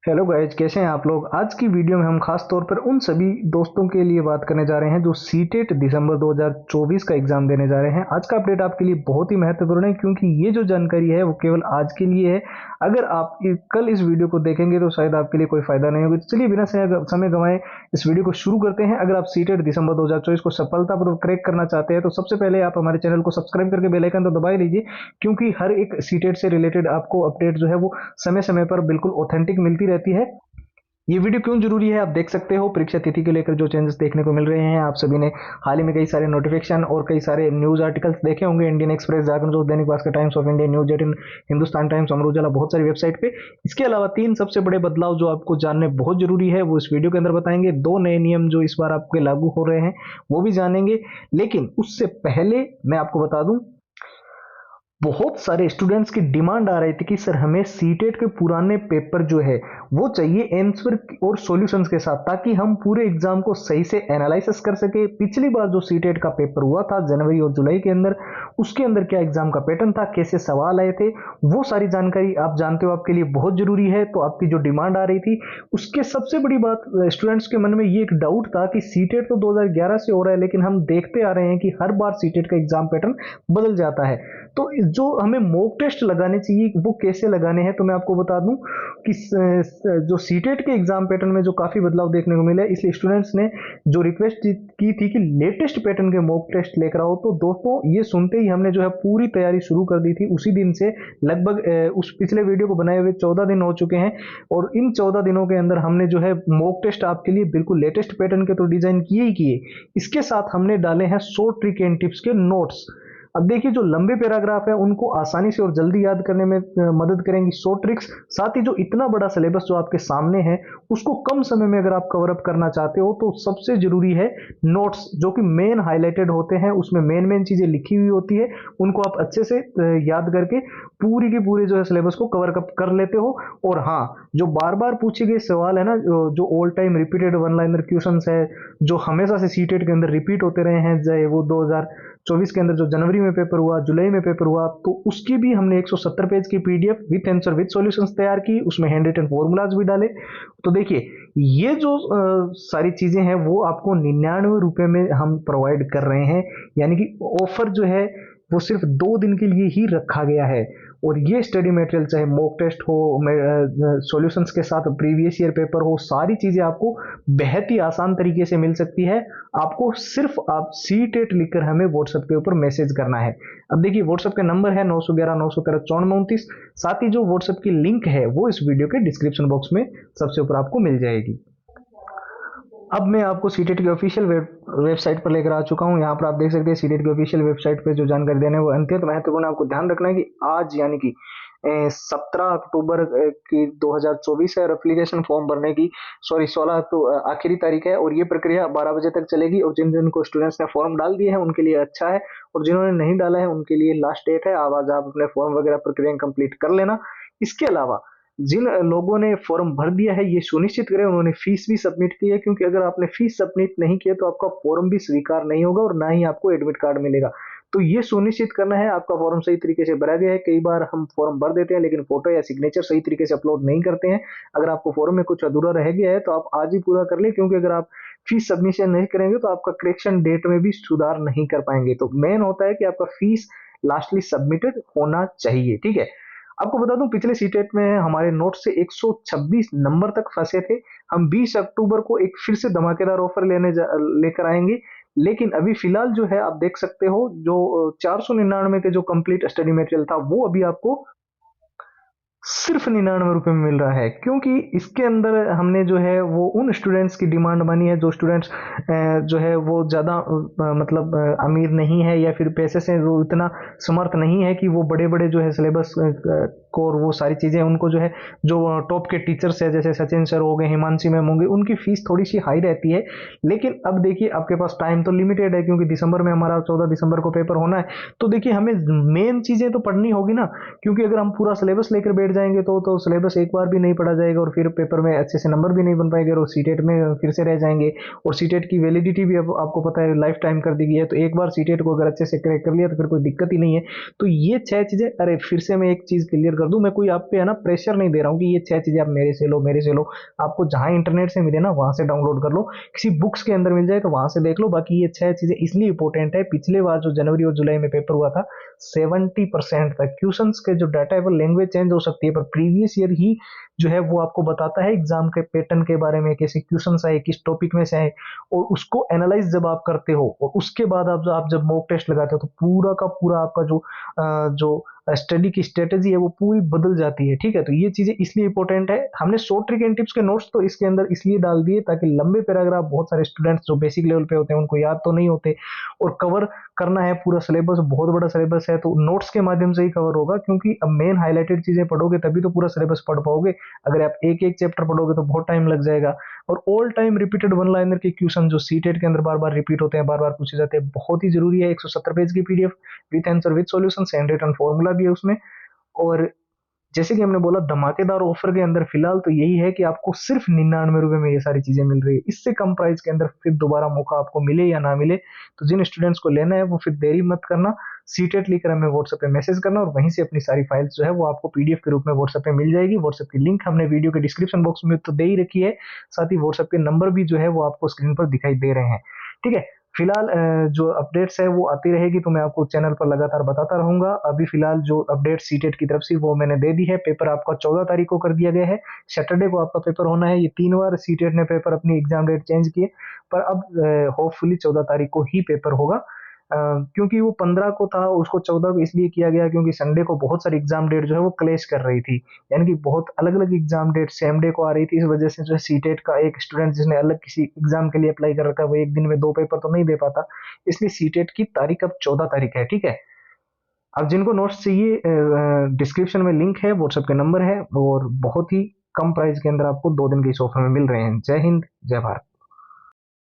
Hello guys, कैसे हैं आप लोग। आज की वीडियो में हम खास तौर पर उन सभी दोस्तों के लिए बात करने जा रहे हैं जो सीटेट दिसंबर 2024 का एग्जाम देने जा रहे हैं। आज का अपडेट आपके लिए बहुत ही महत्वपूर्ण है क्योंकि ये जो जानकारी है वो केवल आज के लिए है। अगर आप कल इस वीडियो को देखेंगे तो शायद आपके लिए कोई फायदा नहीं होगा। तो चलिए बिना समय गंवाए इस वीडियो को शुरू करते हैं। अगर आप सीटेट दिसंबर 2024 को सफलतापूर्वक क्रैक करना चाहते हैं तो सबसे पहले आप हमारे चैनल को सब्सक्राइब करके बेल आइकन तो दबा ही लीजिए, क्योंकि हर एक सीटेट से रिलेटेड आपको अपडेट जो है वो समय समय पर बिल्कुल ऑथेंटिक मिलती रहती है। ये वीडियो क्यों जरूरी है आप देख सकते हो। परीक्षा तिथि को लेकर जो चेंजेस देखने को मिल रहे हैं, आप सभी ने हाल ही में कई सारे नोटिफिकेशन और कई सारे न्यूज आर्टिकल्स देखे होंगे। Indian express, Jagran news, Dainik Bhaskar, Times of India, news 18, Hindustan Times, Amar Ujala, बहुत सारी वेबसाइट पे। इसके अलावा तीन सबसे बड़े बदलाव जो आपको जानने बहुत जरूरी है वो इस वीडियो के अंदर बताएंगे। दो नए नियम जो इस बार आपके लागू हो रहे हैं वो भी जानेंगे। लेकिन उससे पहले मैं आपको बता दूं, बहुत सारे स्टूडेंट्स की डिमांड आ रही थी कि सर हमें सीटेट के पुराने पेपर जो है वो चाहिए आंसर और सॉल्यूशंस के साथ, ताकि हम पूरे एग्जाम को सही से एनालिसिस कर सके। पिछली बार जो सीटेट का पेपर हुआ था जनवरी और जुलाई के अंदर, उसके अंदर क्या एग्जाम का पैटर्न था, कैसे सवाल आए थे, वो सारी जानकारी आप जानते हो, आपके लिए बहुत जरूरी है। तो आपकी जो डिमांड आ रही थी उसके सबसे बड़ी बात, स्टूडेंट्स के मन में ये एक डाउट था कि सीटेट तो 2011 से हो रहा है, लेकिन हम देखते आ रहे हैं कि हर बार सीटेट का एग्जाम पैटर्न बदल जाता है। तो जो हमें मॉक टेस्ट लगाने चाहिए वो कैसे लगाने हैं, तो मैं आपको बता दूं कि जो सीटेट के एग्जाम पैटर्न में जो काफी बदलाव देखने को मिला है, इसलिए स्टूडेंट्स ने जो रिक्वेस्ट की थी कि लेटेस्ट पैटर्न के मॉक टेस्ट लेकर आओ। तो दोस्तों ये सुनते ही हमने जो है पूरी तैयारी शुरू कर दी थी। उसी दिन से लगभग उस पिछले वीडियो को बनाए हुए 14 दिन हो चुके हैं, और इन 14 दिनों के अंदर हमने जो है मॉक टेस्ट आपके लिए बिल्कुल लेटेस्ट पैटर्न के तो डिजाइन किए ही किए, इसके साथ हमने डाले हैं 100 ट्रिक एंड टिप्स के नोट्स। अब देखिए, जो लंबे पैराग्राफ है उनको आसानी से और जल्दी याद करने में मदद करेंगी 100 ट्रिक्स। साथ ही जो इतना बड़ा सिलेबस जो आपके सामने है उसको कम समय में अगर आप कवर अप करना चाहते हो तो सबसे जरूरी है नोट्स, जो कि मेन हाईलाइटेड होते हैं, उसमें मेन मेन चीजें लिखी हुई होती है, उनको आप अच्छे से याद करके पूरी की पूरी जो है सिलेबस को कवर अप कर लेते हो। और हाँ, जो बार बार पूछे गए सवाल है ना, जो all time repeated one liner question है जो हमेशा से सीटेट के अंदर रिपीट होते रहे हैं, चाहे वो 2024 के अंदर जो जनवरी में पेपर हुआ, जुलाई में पेपर हुआ, तो उसकी भी हमने 170 पेज की PDF with answer with solutions तैयार की, उसमें हैंड रिटन फॉर्मूलाज भी डाले। तो देखिए, ये जो सारी चीजें हैं वो आपको 99 रुपए में हम प्रोवाइड कर रहे हैं, यानी कि ऑफर जो है वो सिर्फ 2 दिन के लिए ही रखा गया है। और ये स्टडी मटेरियल, चाहे मॉक टेस्ट हो, सॉल्यूशंस के साथ प्रीवियस ईयर पेपर हो, सारी चीजें आपको बेहद ही आसान तरीके से मिल सकती है। आपको सिर्फ आप सी टेट लिखकर हमें व्हाट्सएप के ऊपर मैसेज करना है। अब देखिए, व्हाट्सएप का नंबर है 911 913 9429। साथ ही जो व्हाट्सएप की लिंक है वो इस वीडियो के डिस्क्रिप्शन बॉक्स में सबसे ऊपर आपको मिल जाएगी। अब मैं आपको सीटेट की ऑफिशियल वेबसाइट पर लेकर आ चुका हूं। यहाँ पर आप देख सकते हैं सीटेट की ऑफिशियल वेबसाइट पे जो जानकारी देने वो अत्यंत महत्वपूर्ण है। आपको ध्यान रखना है कि आज यानी कि 17 अक्टूबर की 2024 है, और एप्लीकेशन फॉर्म भरने की 16 तो आखिरी तारीख है, और ये प्रक्रिया 12 बजे तक चलेगी। और जिन जिन को स्टूडेंट्स ने फॉर्म डाल दिए हैं उनके लिए अच्छा है, और जिन्होंने नहीं डाला है उनके लिए लास्ट डेट है। आज आप अपने फॉर्म वगैरह प्रक्रिया कंप्लीट कर लेना। इसके अलावा जिन लोगों ने फॉर्म भर दिया है ये सुनिश्चित करें उन्होंने फीस भी सबमिट की है, क्योंकि अगर आपने फीस सबमिट नहीं किया तो आपका फॉर्म भी स्वीकार नहीं होगा और ना ही आपको एडमिट कार्ड मिलेगा। तो ये सुनिश्चित करना है आपका फॉर्म सही तरीके से भरा गया है। कई बार हम फॉर्म भर देते हैं लेकिन फोटो या सिग्नेचर सही तरीके से अपलोड नहीं करते हैं। अगर आपको फॉर्म में कुछ अधूरा रह गया है तो आप आज ही पूरा कर ले, क्योंकि अगर आप फीस सबमिशन नहीं करेंगे तो आपका करेक्शन डेट में भी सुधार नहीं कर पाएंगे। तो मेन होता है कि आपका फीस लास्टली सबमिटेड होना चाहिए, ठीक है। आपको बता दूं, पिछले सीटेट में हमारे नोट से 126 नंबर तक फंसे थे। हम 20 अक्टूबर को एक फिर से धमाकेदार ऑफर लेकर आएंगे। लेकिन अभी फिलहाल जो है आप देख सकते हो, जो 499 के जो कंप्लीट स्टडी मटेरियल था वो अभी आपको सिर्फ 99 रुपए में मिल रहा है, क्योंकि इसके अंदर हमने जो है वो उन स्टूडेंट्स की डिमांड मानी है जो स्टूडेंट्स जो है वो ज़्यादा मतलब अमीर नहीं है, या फिर पैसे से वो इतना समर्थ नहीं है कि वो बड़े बड़े जो है सिलेबस को और वो सारी चीज़ें, उनको जो है जो टॉप के टीचर्स है जैसे सचिन सर हो गए, हिमांशी मैम होंगे, उनकी फीस थोड़ी सी हाई रहती है। लेकिन अब देखिए, आपके पास टाइम तो लिमिटेड है, क्योंकि दिसंबर में हमारा 14 दिसंबर को पेपर होना है। तो देखिए, हमें मेन चीज़ें तो पढ़नी होगी ना, क्योंकि अगर हम पूरा सिलेबस लेकर बैठ जाएंगे जाएंगे तो सिलेबस एक बार भी नहीं पढ़ा जाएगा और फिर पेपर में अच्छे से नंबर भी नहीं बन पाएंगे और सीटेट में फिर से रह जाएंगे। और सीटेट की वैलिडिटी भी अब आपको पता है लाइफ टाइम कर दी गई है, तो एक बार सीटेट को अगर अच्छे से क्रैक कर लिया तो फिर कोई दिक्कत ही नहीं है। तो ये 6 चीजें, अरे फिर से मैं एक चीज क्लियर कर दूं, मैं कोई आप पे है ना प्रेशर नहीं दे रहा हूँ कि ये 6 चीजें आप मेरे से लो मेरे से लो। आपको जहां इंटरनेट से मिले ना वहां से डाउनलोड कर लो, किसी बुक्स के अंदर मिल जाए तो वहां से देख लो। बाकी ये 6 चीजें इसलिए इंपॉर्टेंट है, पिछले बार जो जनवरी और जुलाई में पेपर हुआ था 70% तक क्वेश्चन के जो डाटा है वो लैंग्वेज चेंज हो सकती है, पर प्रीवियस ईयर ही जो है वो आपको बताता है एग्जाम के पैटर्न के बारे में, कैसे क्वेश्चन आए, किस टॉपिक में से आए, और उसको एनालाइज जब आप करते हो और उसके बाद आप जब मॉक टेस्ट लगाते हो तो पूरा का पूरा आपका जो स्टडी की स्ट्रेटेजी है वो पूरी बदल जाती है। ठीक है, तो ये चीजें इसलिए इंपॉर्टेंट है। हमने शॉर्ट ट्रिक एंड टिप्स के नोट्स तो इसके अंदर इसलिए डाल दिए ताकि लंबे पैराग्राफ बहुत सारे स्टूडेंट्स जो बेसिक लेवल पे होते हैं उनको याद तो नहीं होते, और कवर करना है पूरा सिलेबस, बहुत बड़ा सिलेबस है, तो नोट्स के माध्यम से ही कवर होगा, क्योंकि अब मेन हाईलाइटेड चीजें पढ़ोगे तभी तो पूरा सिलेबस पढ़ पाओगे। अगर आप एक एक चैप्टर पढ़ोगे तो बहुत टाइम लग जाएगा। और all time repeated one liner के क्वेश्चन जो सीटेट के अंदर बार बार रिपीट होते हैं, बार बार पूछे जाते हैं, बहुत ही जरूरी है। 170 पेज की PDF with answer with solution and written formula भी है उसमें। और जैसे कि हमने बोला धमाकेदार ऑफर के अंदर फिलहाल तो यही है कि आपको सिर्फ 99 रुपए में ये सारी चीजें मिल रही है। इससे कम प्राइस के अंदर फिर दोबारा मौका आपको मिले या ना मिले, तो जिन स्टूडेंट्स को लेना है वो फिर देरी मत करना, सीटेट लेकर हमें व्हाट्सएप पे मैसेज करना और वहीं से अपनी सारी फाइल्स जो है वो आपको पीडीएफ के रूप में व्हाट्सएप पे मिल जाएगी। व्हाट्सएप की लिंक हमने वीडियो के डिस्क्रिप्शन बॉक्स में तो दे ही रखी है, साथ ही व्हाट्सएप के नंबर भी जो है वो आपको स्क्रीन पर दिखाई दे रहे हैं। ठीक है, फिलहाल जो अपडेट्स है वो आती रहेगी तो मैं आपको चैनल पर लगातार बताता रहूंगा। अभी फिलहाल जो अपडेट सीटेट की तरफ से वो मैंने दे दी है। पेपर आपका 14 तारीख को कर दिया गया है, सैटरडे को आपका पेपर होना है। ये 3 बार सीटेट ने पेपर अपनी एग्जाम डेट चेंज किए, पर अब होपफुली 14 तारीख को ही पेपर होगा। क्योंकि वो 15 को था, उसको 14 को इसलिए किया गया क्योंकि संडे को बहुत सारी एग्जाम डेट जो है वो क्लैश कर रही थी, यानी कि बहुत अलग अलग एग्जाम डेट सेम डे को आ रही थी। इस वजह से जो है सीटेट का एक स्टूडेंट जिसने अलग किसी एग्जाम के लिए अप्लाई कर रखा है वो एक दिन में 2 पेपर तो नहीं दे पाता, इसलिए सीटेट की तारीख अब 14 तारीख है। ठीक है, अब जिनको नोट्स चाहिए डिस्क्रिप्शन में लिंक है, व्हाट्सएप के नंबर है, और बहुत ही कम प्राइस के अंदर आपको 2 दिन के इस ऑफर में मिल रहे हैं। जय हिंद, जय भारत।